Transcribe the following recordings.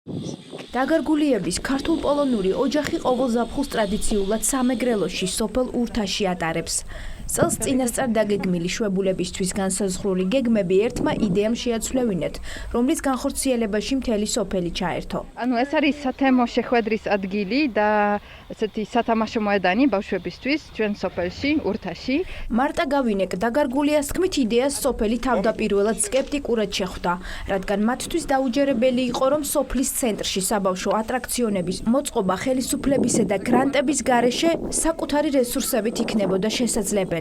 დაგარგულიების ქართულ პოლონური ოჯახი ყოველზაფხულს ტრადიციულად სამეგრელოში სოფელ ურთაში ატარებს. წელს წინასწარ დაგეგმილი შვებულებისთვის განსაზღვრული გეგმები ერთმა იდეამ შეაცვლევინეთ, რომლის განხორციელებაში მთელი სოფელი ჩაერთო. ეს არის სათემო შეხვედრის ადგილი და ესეთი სათამაშო მოედანი ბავშვებისთვის ჩვენ სოფელში, ურთაში. მარტა გავინეკ დაგარგულიას თქმით იდეას სოფელი თავდაპირველად სკეპტიკურად შეხვდა, რადგან მათთვის დაუჯერებელი იყო, რომ სოფლის ცენტრში საბავშვო ატრაქციონების მოწყობა ხელისუფლებისა და გრანტების გარეშე საკუთარი რესურსებით იქნებოდა შესაძლებელი.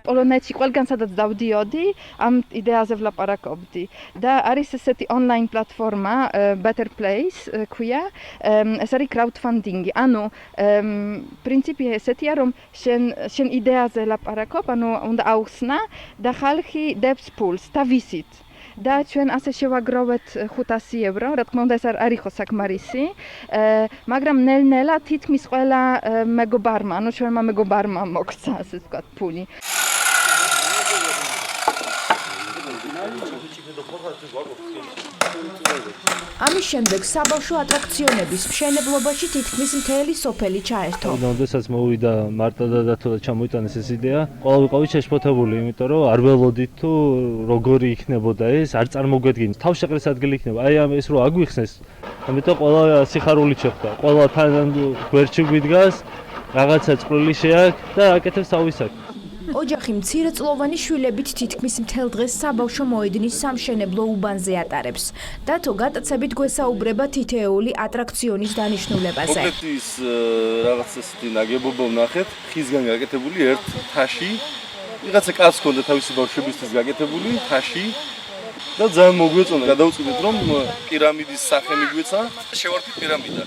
პოლონეთში ყველგან სადაც დავდიოდი, ამ იდეაზე ვლაპარაკობდი და არის ესეთი ონლაინ პლატფორმა Better Place ქვია, ეს არის crowdfunding. ანუ პრინციპი ესეთია, რომ შენ იდეაზე ლაპარაკობ, ანუ უნდა აუხსნა და ხალხი დებს ფულს თავისით. და ჩვენ ასე შევაგროვეთ 500 ევრო, რა თქმა უნდა ეს არ იყო საკმარისი, მაგრამ ნელ-ნელა თითქმის ყველა მეგობარმა, ანუ ჩვენმა მეგობარმა მოგცა, ასე ვთქვათ, ფული. ამის შემდეგ საბავშვო ატრაქციონების მშენებლობაში თითქმის მთელი სოფელი ჩაერთო. როდესაც მოვიდა მარტა და დათო და ჩამოიტანეს ეს იდეა, ყველა ვიყავით შეშფოთებული, იმიტომ რომ არ ველოდით თუ როგორი იქნებოდა ეს, არ წარმოგვედგინეთ. თავშეყრის ადგილი იქნება. აი ამ ეს რო აგვიხსნეს, ამიტომ ყველა სიხარულით შეხვდა. ყველა თან გვერდში გვიდგას, რაღაცა წვრილი შეაქვს და აკეთებს თავისად. ოჯახი მცირეწლოვანი შვილებით თითქმის მთელ დღეს საბავშვო მოედნის სამშენებლო უბანზე ატარებს. დათო გატაცებით გვესაუბრება თითოეული ატრაქციონის დანიშნულებაზე. კონკრეტ ის რაღაცა ისეთი ნაგებობა ვნახეთ, ხისგან გაკეთებული ერთ თაში. ვიღაცა კაცს ჰქონდა თავისი ბავშვებისთვის გაკეთებული თაში და ძალიან მოგვეწონა. გადავწყვიტეთ რომ პირამიდის სახე მიგვეცა, შევარდით პირამიდა.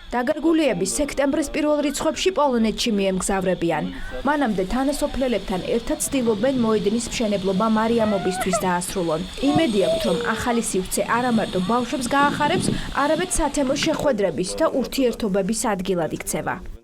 დაგარგულიები სექტემბრის პირველ რიცხვებში პოლონეთში მიემგზავრებიან. მანამდე თანასოფლელებთან ერთად ცდილობენ მოედნის მშენებლობა მარიამობისთვის დაასრულონ. იმედი აქვთ, რომ ახალი სივრცე არა მარტო ბავშვებს გაახარებს, არამედ სათემო შეხვედრების და ურთიერთობების ადგილად იქცევა.